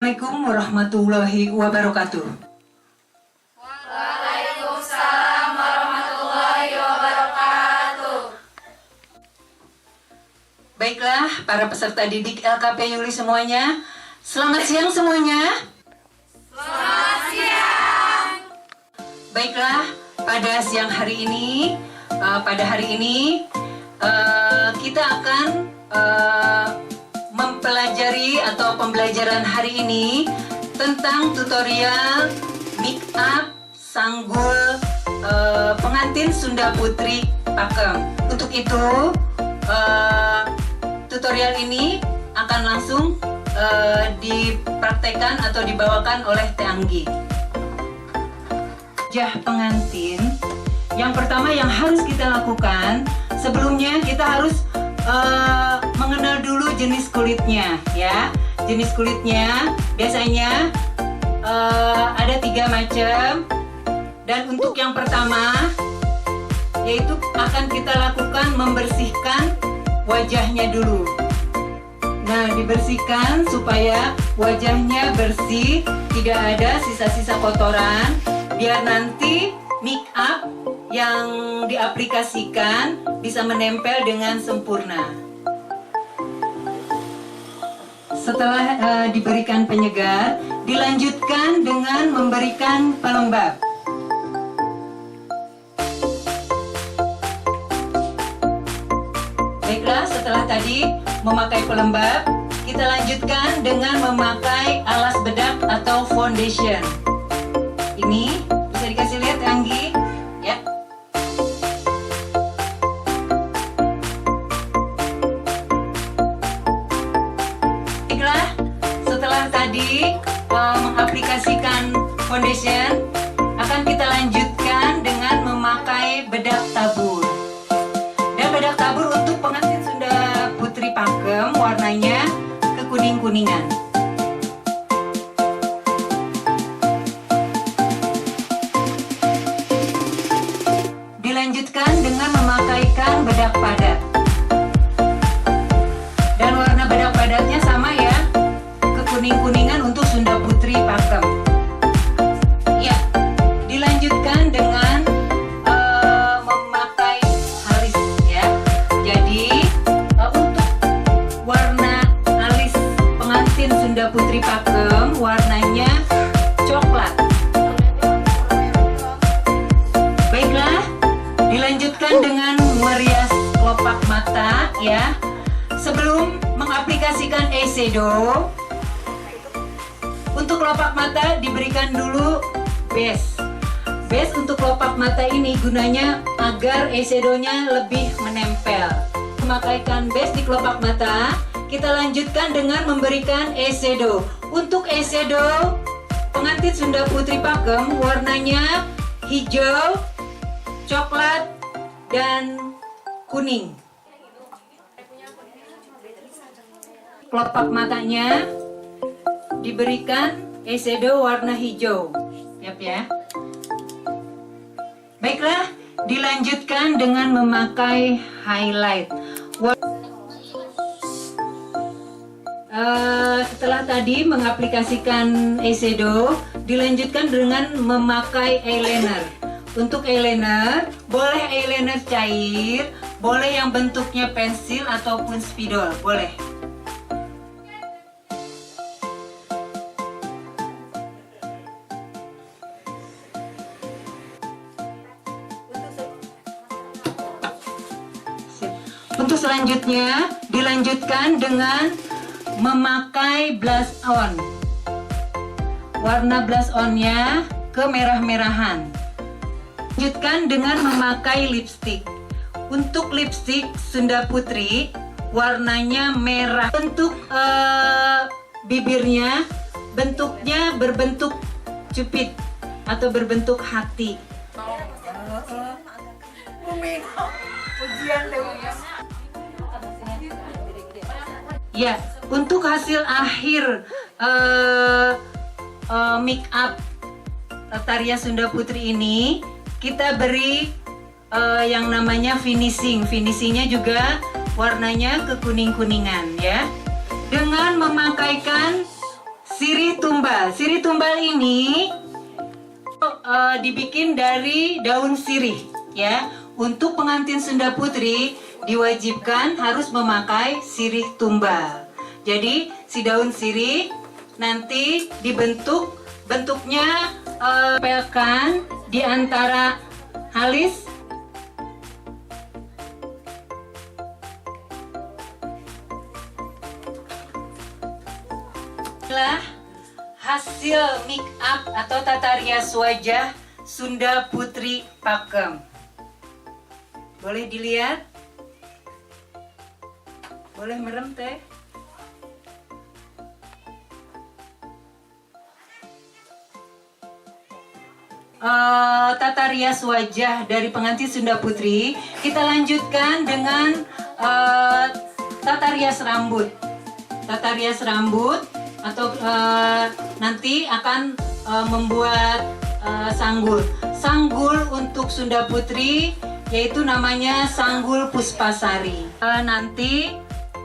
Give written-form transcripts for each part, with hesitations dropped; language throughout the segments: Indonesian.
Assalamualaikum warahmatullahi wabarakatuh. Waalaikumsalam warahmatullahi wabarakatuh. Baiklah, para peserta didik LKP Yuli semuanya, selamat siang semuanya. Selamat siang. Baiklah, pada siang hari ini, kita akan mempelajari atau pembelajaran hari ini tentang tutorial make up sanggul pengantin Sunda Putri Pakem. Untuk itu, tutorial ini akan langsung dipraktekkan atau dibawakan oleh Teh Anggi. Wajah pengantin, yang pertama yang harus kita lakukan, sebelumnya kita harus mengenal dulu jenis kulitnya, ya. Jenis kulitnya biasanya ada 3 macam, dan untuk yang pertama yaitu akan kita lakukan membersihkan wajahnya dulu. Nah, dibersihkan supaya wajahnya bersih, tidak ada sisa-sisa kotoran, biar nanti make up yang diaplikasikan bisa menempel dengan sempurna. Setelah diberikan penyegar, dilanjutkan dengan memberikan pelembab. Baiklah, setelah tadi memakai pelembab, kita lanjutkan dengan memakai alas bedak atau foundation. Ini bisa dikasih lihat, Anggi, ya. Baiklah, setelah tadi mengaplikasikan foundation, akan kita lanjutkan dengan memakai bedak tabur. Dan bedak tabur untuk pengantin Sunda Putri Pakem warnanya kekuning-kuningan. Dilanjutkan dengan memakaikan bedak padat. Dan warna bedak padatnya sama ya, kekuning-kuningan untuk Sunda Putri Pakem. Ya, dilanjutkan dengan memakai alis ya. Jadi untuk warna alis pengantin Sunda Putri Pakem warnanya coklat. Baiklah, dilanjutkan dengan merias kelopak mata ya. Sebelum mengaplikasikan eyeshadow, untuk kelopak mata diberikan dulu base. Base untuk kelopak mata ini gunanya agar eyeshadownya lebih menempel. Memakaikan base di kelopak mata, kita lanjutkan dengan memberikan eyeshadow. Untuk eyeshadow pengantin Sunda Putri Pakem warnanya hijau, coklat, dan kuning. Kelopak matanya diberikan eyeshadow warna hijau. Yap ya. Baiklah, dilanjutkan dengan memakai highlight. Setelah tadi mengaplikasikan eyeshadow, dilanjutkan dengan memakai eyeliner. Untuk eyeliner, boleh eyeliner cair, boleh yang bentuknya pensil ataupun spidol, boleh. Untuk selanjutnya, dilanjutkan dengan memakai blush on. Warna blush onnya kemerah-merahan. Lanjutkan dengan memakai lipstick. Untuk lipstick Sunda Putri warnanya merah. Bentuk bibirnya bentuknya berbentuk cupid atau berbentuk hati. Ya, untuk hasil akhir make up tarian Sunda Putri ini, kita beri yang namanya finishing. Finishingnya juga warnanya kekuning-kuningan ya. Dengan memakaikan sirih tumbal. Sirih tumbal ini dibikin dari daun sirih, ya. Untuk pengantin Sunda Putri diwajibkan harus memakai sirih tumbal. Jadi si daun sirih nanti bentuknya tempelkan di antara alis adalah hasil make up atau tata rias wajah Sunda Putri Pakem. Boleh dilihat? Boleh merem teh? Tata rias wajah dari pengantin Sunda Putri. Kita lanjutkan dengan tata rias rambut. Tata rias rambut atau nanti akan membuat sanggul. Sanggul untuk Sunda Putri yaitu namanya sanggul Puspasari. Nanti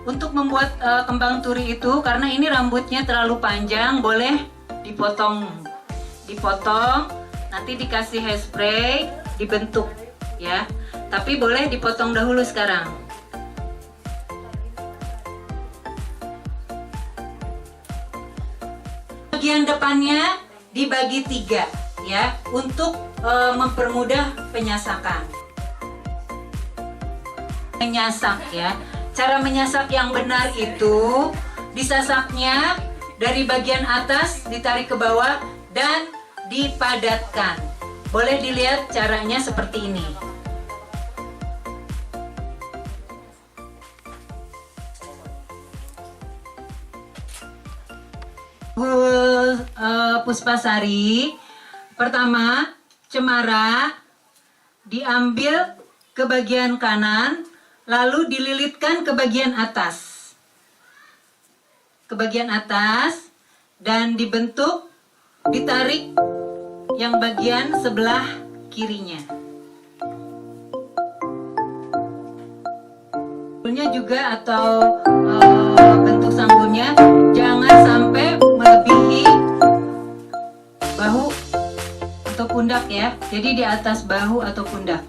untuk membuat kembang turi itu, karena ini rambutnya terlalu panjang, boleh dipotong. Nanti dikasih hairspray, dibentuk ya. Tapi boleh dipotong dahulu sekarang. Bagian depannya dibagi 3 ya, untuk mempermudah penyasakan. Menyasak ya. Cara menyasak yang benar itu disasaknya dari bagian atas ditarik ke bawah dan dipadatkan. Boleh dilihat caranya seperti ini. Puspasari, pertama cemara diambil ke bagian kanan, lalu dililitkan ke bagian atas. Dan dibentuk, ditarik yang bagian sebelah kirinya. Sanggulnya juga atau bentuk sanggulnya jangan sampai melebihi bahu atau pundak ya. Jadi di atas bahu atau pundak.